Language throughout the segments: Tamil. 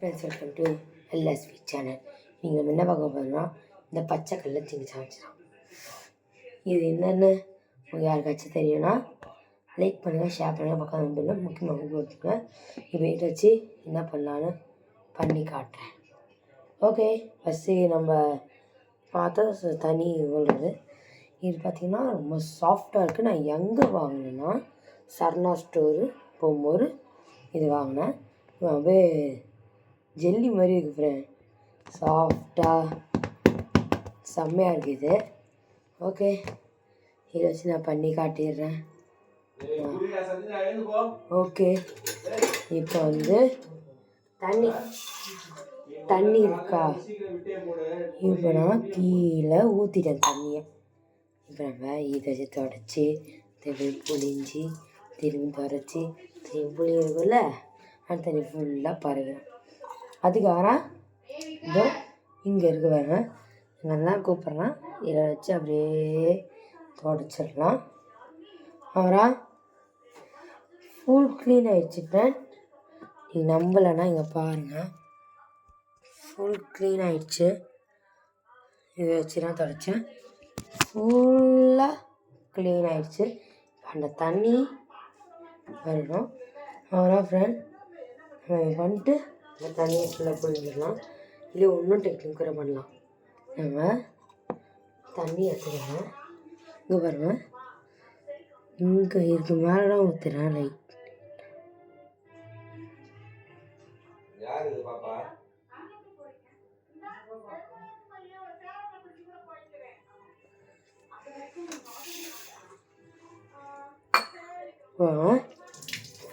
Friends, welcome to LSV channel. நீங்கள் என்ன பார்க்க போகிறோம்னா, இந்த பச்சை கல்லை தீங்க சமைச்சிடும். இது என்னென்னு உங்களுக்கு யாருக்காச்சும் தெரியும்னா லைக் பண்ணுங்கள், ஷேர் பண்ணுங்கள், பக்கம் நம்பில்லை முக்கியமாக கொடுத்துருங்க. இப்போ இதை வச்சு என்ன பண்ணலான்னு பண்ணி காட்டுறேன். ஓகே, ஃபஸ்ட்டு நம்ம பார்த்தா தனி உள்ளது. இது பார்த்திங்கன்னா ரொம்ப சாஃப்டாக இருக்குது. நான் எங்கே வாங்கினேன்னா சரணா ஸ்டோரு போகும்போது இது வாங்கினேன். அப்படியே ஜெல்லி மாதிரி இருக்குது ஃப்ரெண்ட், சாஃப்டாக செம்மையாக இருக்குது. ஓகே, இதை வச்சு நான் பண்ணி காட்டிடுறேன். ஓகே, இப்போ வந்து தண்ணி இருக்கா, இப்போ நான் கீழே ஊற்றிட்டேன் தண்ணியை. இப்போ நம்ம இதை வச்சு தொடச்சி திரும்பி புளிஞ்சி திரும்பி தொடச்சி திரும்பி புளி இருக்குல்ல, அந்த தண்ணி ஃபுல்லாக பரவிடும். அதுக்காக இதோ இங்கே இருக்க பாருங்க, நல்லா கூப்பிட்றேன். இதை வச்சு அப்படியே தொடச்சிடலாம். அப்புறம் ஃபுல் க்ளீன் ஆகிடுச்சு ஃப்ரெண்ட். நீங்கள் நம்பலைன்னா இங்கே பாருங்கள், ஃபுல் க்ளீன் ஆகிடுச்சு. இதை வச்சு தான் தொடச்சேன், ஃபுல்லாக க்ளீன் ஆகிடுச்சு. அந்த தண்ணி வரணும். அப்புறம் ஃப்ரெண்ட் நம்ம பண்ணிட்டு இந்த தண்ணியை ஃபுல்லாக புழிஞ்சிடலாம். இல்லை ஒன்றும் டெக்னிக் கூட பண்ணலாம். நம்ம தண்ணி எடுத்துக்கிறேன், இங்கே பாருங்கள், இங்கே இதுக்கு மேலே தான் ஊற்றுறேன். லைட்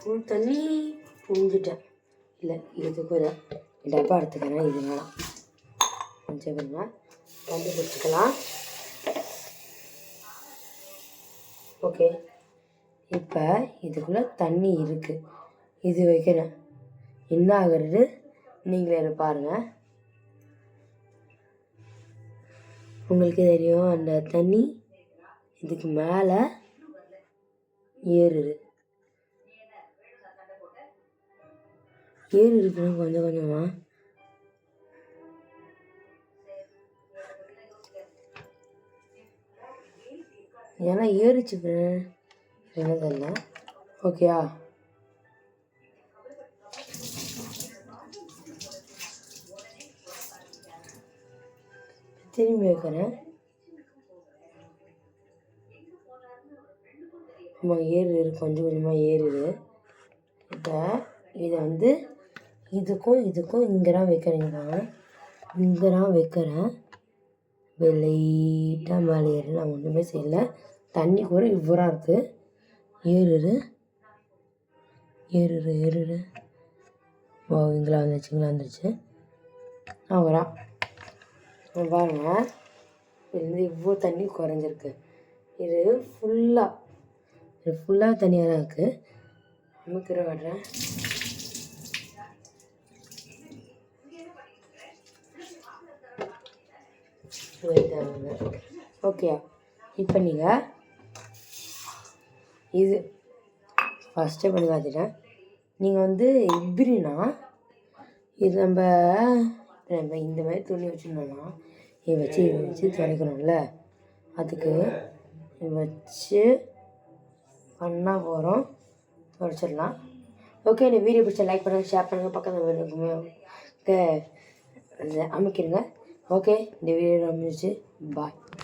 ஃபுல் தண்ணி புழிஞ்சிட்டேன். இல்லை இது கூட டப்பா எடுத்துக்கிறேன். இது வேணாம், கொஞ்சம் வேணாம் தண்ணி பிடிச்சிக்கலாம். ஓகே, இப்போ இதுக்குள்ளே தண்ணி இருக்குது. இது வைக்கிறேன், என்ன ஆகுறது நீங்களே பாருங்கள். உங்களுக்கு தெரியும், அந்த தண்ணி இதுக்கு மேலே ஏறுது இருக்குன்னு கொஞ்சம் கொஞ்சமாக. ஏன்னா ஏறிச்சு என்னதில்லை. ஓகேயா, திரும்பி வைக்கிறேன். ஏறுது, கொஞ்சம் கொஞ்சமாக ஏறுது. இப்போ இதை வந்து இதுக்கும் இங்கே தான் வைக்கிறேங்க. இங்கே தான் வைக்கிறேன். லைட்டாக மேலே ஏறு, நான் ஒன்றுமே செய்யலை. தண்ணி கூட இவ்வளோ இருக்குது. ஏறுது. ஓ, இங்கே வந்துருச்சு. அப்புறம் பாருங்கள், இது இவ்வளோ தண்ணி குறைஞ்சிருக்கு. இது ஃபுல்லாக தண்ணியாக தான் இருக்குது. அமுக்கிற விடுறேன். ஓகே, இப்போ நீங்கள் இது ஃபஸ்ட்டே பண்ணி பார்த்துட்டேன். நீங்கள் வந்து எப்படின்னா, இது நம்ம இந்த மாதிரி துணி வச்சுருந்தோம்னா இதை வச்சு துடைக்கணும்ல, அதுக்கு வச்சு பண்ணால் போகிறோம், துடைச்சிடலாம். ஓகே, இந்த வீடியோ பிடிச்சா லைக் பண்ணுங்கள், ஷேர் பண்ணுங்கள், பக்கத்தில் அமைக்கிடுங்க. ஓகே, இந்த வீடியோ முடிஞ்சிச்சு. பாய்.